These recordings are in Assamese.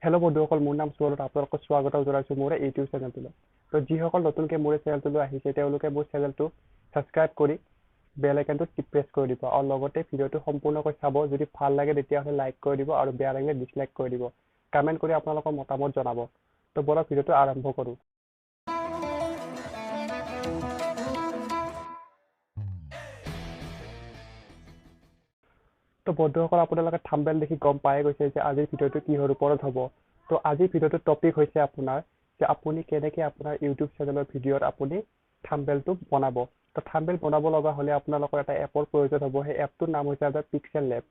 হেল্ল' বন্ধুসকল, মোৰ নাম সুমন। আপোনালোকক স্বাগতম জনাইছোঁ মোৰ ইউটিউব চেনেলটোলৈ। তো যিসকল নতুনকৈ মোৰ চেনেলটোলৈ আহিছে তেওঁলোকে মোৰ চেনেলটো ছাবস্ক্ৰাইব কৰি বেল আইকনটো প্ৰেছ কৰি দিব আৰু লগতে ভিডিঅ'টো সম্পূৰ্ণকৈ চাব। যদি ভাল লাগে তেতিয়াহ'লে লাইক কৰি দিব আৰু বেয়া লাগিলে ডিছলাইক কৰি দিব। কমেণ্ট কৰি আপোনালোকৰ মতামত জনাব। তো বলক ভিডিঅ'টো আৰম্ভ কৰোঁ। তো বন্ধুসকল, আপোনালোকে থাম্বনেল দেখি গম পাই গৈছে যে আজিৰ ভিডিঅ'টো কিহৰ ওপৰত হ'ব। তো আজিৰ ভিডিঅ'টোৰ টপিক হৈছে আপোনাৰ যে আপুনি কেনেকৈ আপোনাৰ ইউটিউব চেনেলৰ ভিডিঅ'ত আপুনি থাম্বনেলটো বনাব। তো থাম্বনেল বনাব লগা হ'লে আপোনালোকৰ এটা এপৰ প্ৰয়োজন হ'ব। সেই এপটোৰ নাম হৈছে আপোনাৰ pixeleb।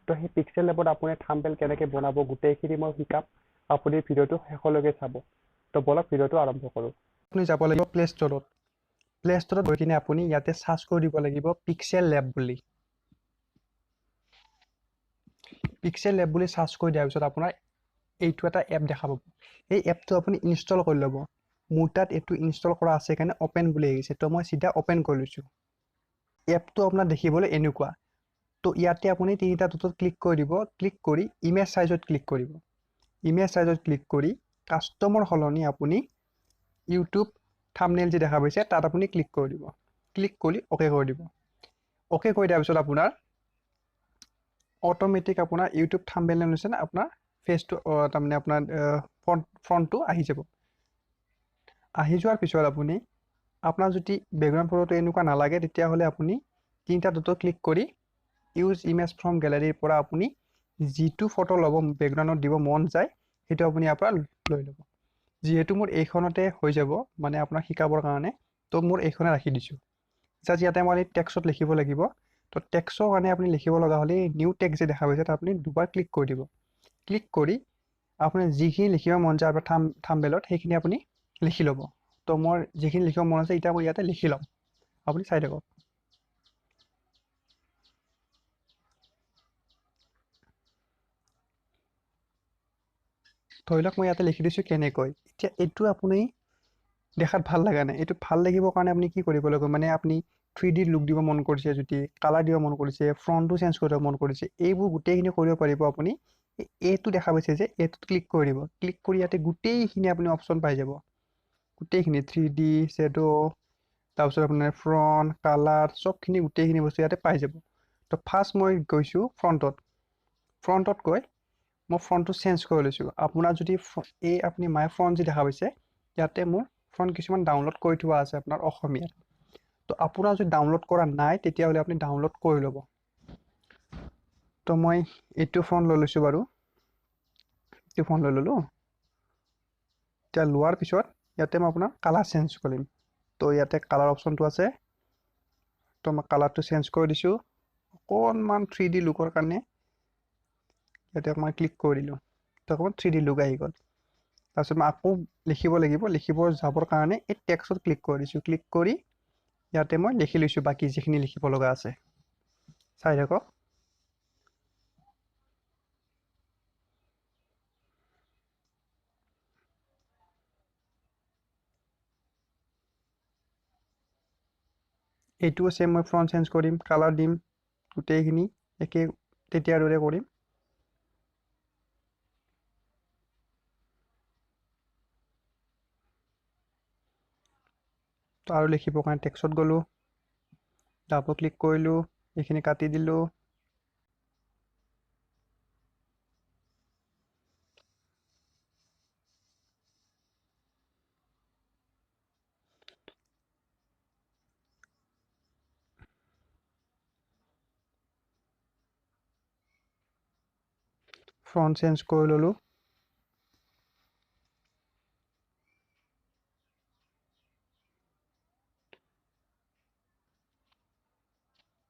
তো সেই pixelebত আপুনি থাম্বনেল কেনেকৈ বনাব গোটেইখিনি মই শিকাম। আপুনি ভিডিঅ'টো শেষলৈকে চাব। তো বলক ভিডিঅ'টো আৰম্ভ কৰোঁ। আপুনি যাব লাগিব প্লে ষ্ট'ৰত। প্লে ষ্ট'ৰত গৈ কিনে আপুনি ইয়াতে চাৰ্চ কৰি দিব লাগিব pixeleb বুলি। pixeleb বুলি চাৰ্চ কৰি দিয়াৰ পিছত আপোনাৰ এইটো এটা এপ দেখা পাব। এই এপটো আপুনি ইনষ্টল কৰি ল'ব। মোৰ তাত এইটো ইনষ্টল কৰা আছে কাৰণে অপেন বুলি আহিছে। তো মই চিধা অপেন কৰি লৈছোঁ। এপটো আপোনাৰ দেখিবলৈ এনেকুৱা। তো ইয়াতে আপুনি তিনিটা ডটত ক্লিক কৰি দিব। ক্লিক কৰি ইমেজ চাইজত ক্লিক কৰিব। ইমেজ চাইজত ক্লিক কৰি কাষ্টমৰ সলনি আপুনি ইউটিউব থাম্বনেল যি দেখা পাইছে তাত আপুনি ক্লিক কৰি দিব। ক্লিক কৰি অ'কে কৰি দিব। অ'কে কৰি দিয়াৰ পিছত আপোনাৰ অট'মেটিক আপোনাৰ ইউটিউব থাম্বনেল নিচিনা আপোনাৰ ফেচটো তাৰমানে আপোনাৰ ফ্ৰণ্টটো আহি যাব। আহি যোৱাৰ পিছত আপুনি আপোনাৰ যদি বেকগ্ৰাউণ্ড ফটোটো এনেকুৱা নালাগে তেতিয়াহ'লে আপুনি তিনিটা ডটত ক্লিক কৰি ইউজ ইমেজ ফ্ৰম গেলাৰীৰ পৰা আপুনি যিটো ফটো ল'ব বেকগ্ৰাউণ্ডত দিব মন যায় সেইটো আপুনি ইয়াৰ পৰা লৈ ল'ব। যিহেতু মোৰ এইখনতে হৈ যাব মানে আপোনাক শিকাবৰ কাৰণে, তো মোৰ এইখনে ৰাখি দিছোঁ। জাষ্ট ইয়াতে মই টেক্সট লিখিব লাগিব। তো টেক্সটৰ কাৰণে আপুনি লিখিব লগা হ'লে নিউ টেক্সট যে দেখা পাইছে তাত আপুনি দুবাৰ ক্লিক কৰি দিব। ক্লিক কৰি আপুনি যিখিনি লিখিব মন যায় আপোনাৰ থাম্বনেলত সেইখিনি আপুনি লিখি ল'ব। তো মোৰ যিখিনি লিখিব মন আছে এতিয়া মই ইয়াতে লিখি ল'ম। আপুনি চাই থাকক। ধৰি লওক মই ইয়াতে লিখি দিছোঁ কেনেকৈ। এতিয়া এইটো আপুনি দেখাত ভাল লগা নাই। এইটো ভাল লাগিবৰ কাৰণে আপুনি কি কৰিব লাগিব, মানে আপুনি 3D লুক দিব মন কৰিছে, যদি কালাৰ দিব মন কৰিছে, ফ্ৰণ্টটো চেঞ্জ কৰিব মন কৰিছে, এইবোৰ গোটেইখিনি কৰিব পাৰিব আপুনি। এইটো দেখা পাইছে যে এইটোত ক্লিক কৰি দিব। ক্লিক কৰি ইয়াতে গোটেইখিনি আপুনি অপশ্যন পাই যাব। গোটেইখিনি 3D শ্বেডো তাৰপিছত আপোনাৰ ফ্ৰণ্ট কালাৰ চবখিনি গোটেইখিনি বস্তু ইয়াতে পাই যাব। তো ফাৰ্ষ্ট মই গৈছোঁ ফ্ৰণ্টত গৈ মই ফ্ৰণ্টটো চেঞ্জ কৰি লৈছোঁ। আপোনাৰ যদি এই আপুনি মাই ফ্ৰণ্ট যি দেখা পাইছে ইয়াতে মোৰ ফ্ৰণ্ট কিছুমান ডাউনলোড কৰি থোৱা আছে আপোনাৰ অসমীয়াত। তো আপোনাৰ যদি ডাউনলোড কৰা নাই তেতিয়াহ'লে আপুনি ডাউনলোড কৰি ল'ব। তো মই এইটো ফ্ৰণ্ট লৈ লৈছোঁ বাৰু। এইটো ফ্ৰণ্ট লৈ ল'লোঁ। এতিয়া লোৱাৰ পিছত ইয়াতে মই আপোনাৰ কালাৰ চেঞ্জ কৰিম। তো ইয়াতে কালাৰ অপশ্যনটো আছে। তো মই কালাৰটো চেঞ্জ কৰি দিছোঁ অকণমান 3D লুকৰ কাৰণে। ইয়াতে মই ক্লিক কৰি দিলোঁ। তো অকণমান 3D লুক আহি গ'ল। তাৰপিছত মই আকৌ লিখিব লাগিব। লিখিব যাবৰ কাৰণে এই টেক্সটত ক্লিক কৰি দিছোঁ। ক্লিক কৰি ইয়াতে মই লিখি লৈছোঁ বাকী যিখিনি লিখিব লগা আছে। চাই থাকক। এইটো আছে, মই ফ্ৰণ্ট চেঞ্জ কৰিম, কালাৰ দিম, গোটেইখিনি একে তেতিয়াৰ দৰে কৰিম। তো আৰু লিখিবৰ কাৰণে টেক্সট গ'লোঁ, ডাবল ক্লিক কৰিলোঁ, এইখিনি কাটি দিলোঁ। ফ্ৰণ্ট চেঞ্জ কৰি ল'লোঁ।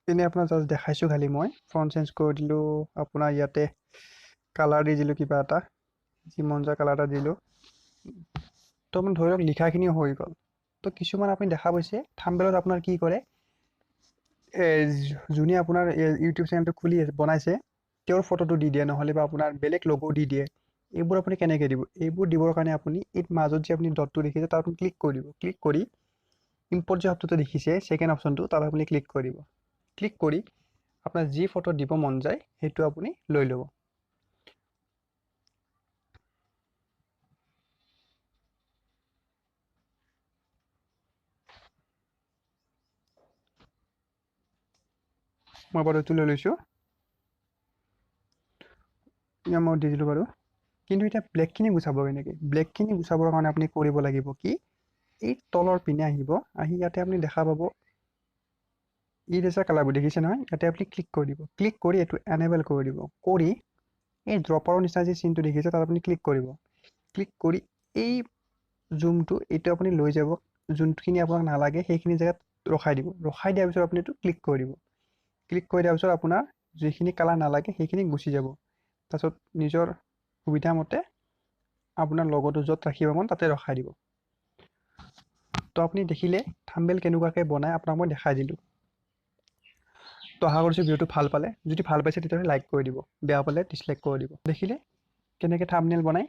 এনেই আপোনাৰ জাষ্ট দেখাইছোঁ খালি মই ফ্ৰণ্ট চেঞ্জ কৰি দিলোঁ। আপোনাৰ ইয়াতে কালাৰ দি দিলোঁ, কিবা এটা যি মন যায় কালাৰ এটা দিলোঁ। তো আপুনি ধৰি লওক লিখাখিনি হৈ গ'ল। তো কিছুমান আপুনি দেখা পাইছে থাম্বনেলত আপোনাৰ কি কৰে, যোনে আপোনাৰ ইউটিউব চেনেলটো খুলি বনাইছে তেওঁৰ ফটোটো দি দিয়ে, নহ'লে বা আপোনাৰ বেলেগ লগো দি দিয়ে। এইবোৰ আপুনি কেনেকৈ দিব? এইবোৰ দিবৰ কাৰণে আপুনি এই মাজত যে আপুনি ডটটো দেখিছে তাত আপুনি ক্লিক কৰি দিব। ক্লিক কৰি ইম্পৰ্ট যে শব্দটো দেখিছে ছেকেণ্ড অপশ্যনটো তাত আপুনি ক্লিক কৰি দিব। ক্লিক কৰি আপোনাৰ যি ফটো দিব মন যায় সেইটো আপুনি লৈ ল'ব। মই বাৰু এইটো লৈ লৈছোঁ, মই দি দিলোঁ বাৰু। কিন্তু এতিয়া ব্লেকখিনি গুচাব কেনেকৈ? ব্লেকখিনি গুচাবৰ কাৰণে আপুনি কৰিব লাগিব কি, এই তলৰ পিনে আহিব, আহি ইয়াতে আপুনি দেখা পাব ইৰেজাৰ কালাৰবোৰ দেখিছে নহয়, ইয়াতে আপুনি ক্লিক কৰি দিব। ক্লিক কৰি এইটো এনেবল কৰি দিব। কৰি এই ড্ৰপাৰৰ নিচিনা যি চিনটো দেখিছে তাত আপুনি ক্লিক কৰিব। ক্লিক কৰি এই জুমটো এইটো আপুনি লৈ যাব, যোনখিনি আপোনাক নালাগে সেইখিনি জেগাত ৰখাই দিব। ৰখাই দিয়াৰ পিছত আপুনি এইটো ক্লিক কৰি দিব। ক্লিক কৰি দিয়াৰ পিছত আপোনাৰ যিখিনি কালাৰ নালাগে সেইখিনি গুচি যাব। তাৰপিছত নিজৰ সুবিধা মতে আপোনাৰ লগতো য'ত ৰাখিব মন তাতে ৰখাই দিব। তো আপুনি দেখিলে থাম্বনেইল কেনেকুৱাকৈ বনাই আপোনাক মই দেখাই দিলোঁ। তো আশা কৰিছোঁ ভিডিঅ'টো ভাল পালে। যদি ভাল পাইছে তেতিয়াহ'লে লাইক কৰি দিব, বেয়া পালে ডিছলাইক কৰি দিব। দেখিলে কেনেকৈ থাম্বনেইল বনাই,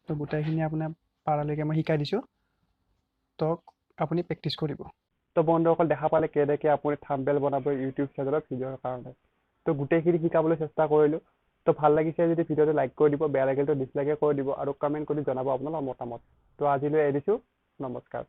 তো গোটেইখিনি আপোনাৰ পাৰালৈকে মই শিকাই দিছোঁ। তো আপুনি প্ৰেক্টিছ কৰিব। তো বন্ধুসকল দেখা পালে কেনেকৈ আপুনি থাম্বনেইল বনাব ইউটিউব চেনেলত ভিডিঅ'ৰ কাৰণে। তো গোটেইখিনি শিকাবলৈ চেষ্টা কৰিলোঁ। তো ভাল লাগিছে যদি ভিডিঅ'টো লাইক কৰি দিব, বেয়া লাগিলে তো ডিছলাইকে কৰি দিব আৰু কমেণ্ট কৰি জনাব আপোনালোকৰ মতামত। তো আজিলৈ এৰিছোঁ, নমস্কাৰ।